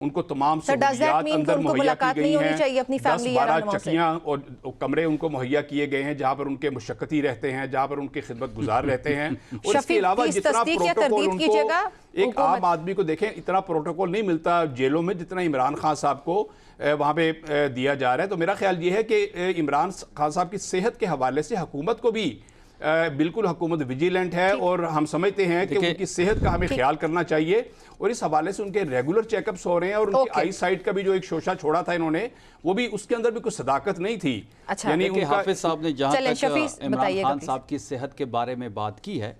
ان کو تمام سہولیات اندر مہیا کی گئی ہیں، 10-12 چکیاں اور کمرے ان کو مہیا کیے گئے ہیں جہاں پر ان کے مشقتی رہتے ہیں، جہاں پر ان کے خدمت گزار رہتے ہیں۔ اور اس کے علاوہ جتنا پروٹوکول ان کو ایک عام آدمی کو دیکھیں اتنا پروٹوکول نہیں ملتا جیلوں میں جتنا عمران خان صاحب کو وہاں پہ دیا جا رہا ہے۔ تو میرا خیال یہ ہے کہ عمران خان صاحب کی صحت کے حوالے سے حکومت کو بھی بالکل حکومت ویجیلنٹ ہے اور ہم سمجھتے ہیں کہ ان کی صحت کا ہمیں خیال کرنا چاہیے، اور اس حوالے سے ان کے ریگولر چیک اپس ہو رہے ہیں، اور ان کی آئی سائٹ کا بھی جو ایک شوشہ چھوڑا تھا انہوں نے وہ بھی اس کے اندر بھی کوئی صداقت نہیں تھی۔ یعنی حافظ صاحب نے جہاں تک عمران خان صاحب کی صحت کے بارے میں بات کی ہے،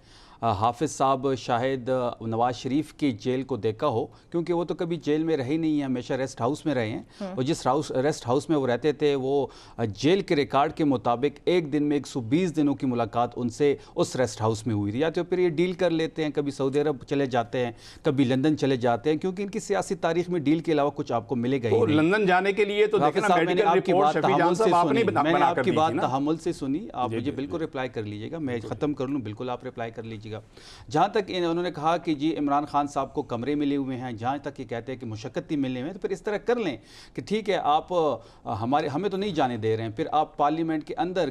حافظ صاحب شاید نواز شریف کی جیل کو دیکھا ہو، کیونکہ وہ تو کبھی جیل میں رہے نہیں ہیں، ہمیشہ ریسٹ ہاؤس میں رہے ہیں، اور جس ریسٹ ہاؤس میں وہ رہتے تھے وہ جیل کے ریکارڈ کے مطابق ایک دن میں 120 دنوں کی ملاقات ان سے اس ریسٹ ہاؤس میں ہوئی تھی۔ یا تو پھر یہ ڈیل کر لیتے ہیں، کبھی سعودی عرب چلے جاتے ہیں، کبھی لندن چلے جاتے ہیں، کیونکہ ان کی سیاسی تاریخ میں ڈیل کے علاوہ کچھ آپ کو ملے گا ہی نہیں۔ لندن جانے کے لیے تو دیکھیں نا میڈیکل رپورٹ شفیع جان صاحب آپ نے بنا کر دی تھی نا۔ میں نے آپ کی بات تحمل سے سنی، آپ مجھے بالکل رپلائی کر لیجئے گا، میں ختم کر لوں بالکل آپ رپلائی کر لیجئے گا۔ جہاں تک انہوں نے کہا کہ جی عمران خان صاحب کو کمرے ملے ہوئے ہیں، جہاں تک یہ کہتے ہیں کہ مشقتی ملے ہوئے ہیں، تو پھر اس طرح کر لیں کہ ٹھیک ہے آپ ہمیں تو نہیں جانے دے رہے ہیں، پھر آپ پارلیمنٹ کے اندر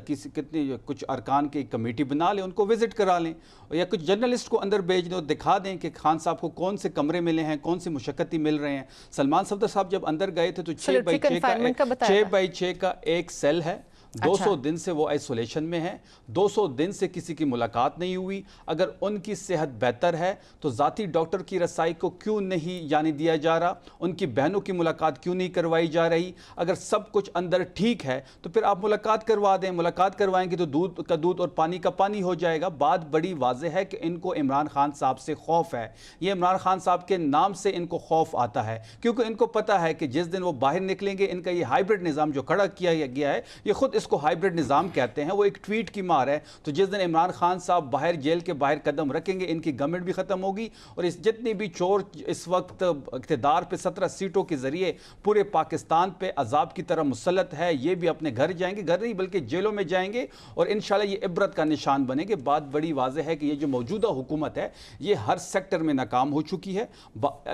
کچھ ارکان کی کمیٹی بنا لیں، ان کو وزٹ کرا لیں، یا کچھ جرنلسٹ کو اندر بھیج دیں اور دکھا دیں کہ خان صاحب کو کون سے کمرے ملے ہیں، کون سے مشقتی مل رہے ہیں۔ سلمان صفدر صاحب جب اندر گئے تھے تو 6x6 کا ایک سیل ہے، 200 دن سے وہ آئسولیشن میں ہے، 200 دن سے کسی کی ملاقات نہیں ہوئی۔ اگر ان کی صحت بہتر ہے تو ذاتی ڈاکٹر کی رسائی کو کیوں نہیں جانے دیا جا رہا؟ ان کی بہنوں کی ملاقات کیوں نہیں کروائی جا رہی؟ اگر سب کچھ اندر ٹھیک ہے تو پھر آپ ملاقات کروا دیں، ملاقات کروائیں گے تو دودھ کا دودھ اور پانی کا پانی ہو جائے گا۔ بات بڑی واضح ہے کہ ان کو عمران خان صاحب سے خوف ہے، یہ عمران خان صاحب کے نام سے ان کو خوف آتا ہے، کیونکہ ان کو پتا ہے کہ جس دن وہ باہر نکلیں گے ان کا یہ ہائیبرڈ نظام جو کھڑا کیا گیا ہے، یہ خود اس کو ہائیبرڈ نظام کہتے ہیں، وہ ایک ٹویٹ کی مار ہے۔ تو جس دن عمران خان صاحب باہر جیل کے باہر قدم رکھیں گے ان کی گورنمنٹ بھی ختم ہوگی، اور جتنی بھی چور اس وقت اقتدار پہ 17 سیٹوں کے ذریعے پورے پاکستان پہ عذاب کی طرح مسلط ہے، یہ بھی اپنے گھر جائیں گے، گھر نہیں بلکہ جیلوں میں جائیں گے، اور انشاءاللہ یہ عبرت کا نشان بنے گے۔ بات بڑی واضح ہے کہ یہ جو موجودہ حکومت ہے یہ ہر سیکٹر میں ناکام ہو چکی ہے۔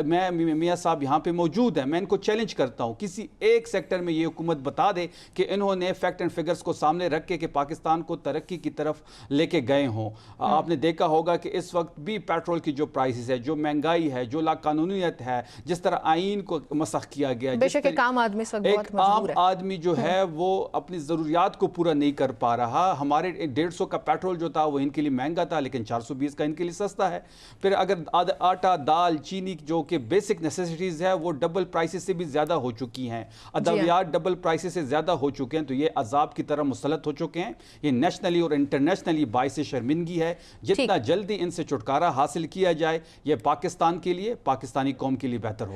میں میاں صاحب یہاں پہ موجود ہیں، میں ان کو چیلنج کرتا ہوں کسی ایک سیکٹر میں یہ حکومت بتا دے کہ انہوں نے فیکٹ اینڈ فگرز کو سامنے رکھ کے کہ پاکستان کو ترقی کی طرف لے کے گئے ہوں۔ آپ نے دیکھا ہوگا کہ اس وقت بھی پیٹرول کی جو پرائسز ہے، جو مہنگائی ہے، جو لاقانونیت ہے، جس طرح آئین کو مسخ کیا گیا، بے شک ایک عام آدمی ایک عام آدمی جو ہے وہ اپنی ضروریات کو پورا نہیں کر پا رہا۔ ہمارے 150 کا پیٹرول جو تھا وہ ان کے لیے مہنگا تھا، لیکن 420 کا ان کے لیے سستا ہے۔ پھر اگر آٹا، دال، چینی جو کہ بیسک نیسیسٹیز ہے وہ ڈبل پرائسز سے بھی زیادہ ہو چکی ہیں، ادویات ڈبل پرائسز سے زیادہ ہو چکے ہیں، تو یہ عذاب کی طرح مسلط ہو چکے ہیں۔ یہ نیشنلی اور انٹرنیشنلی باعث شرمندگی ہے۔ جتنا جلدی ان سے چھٹکارا حاصل کیا جائے یہ پاکستان کے لیے، پاکستانی قوم کے لیے بہتر ہوگا۔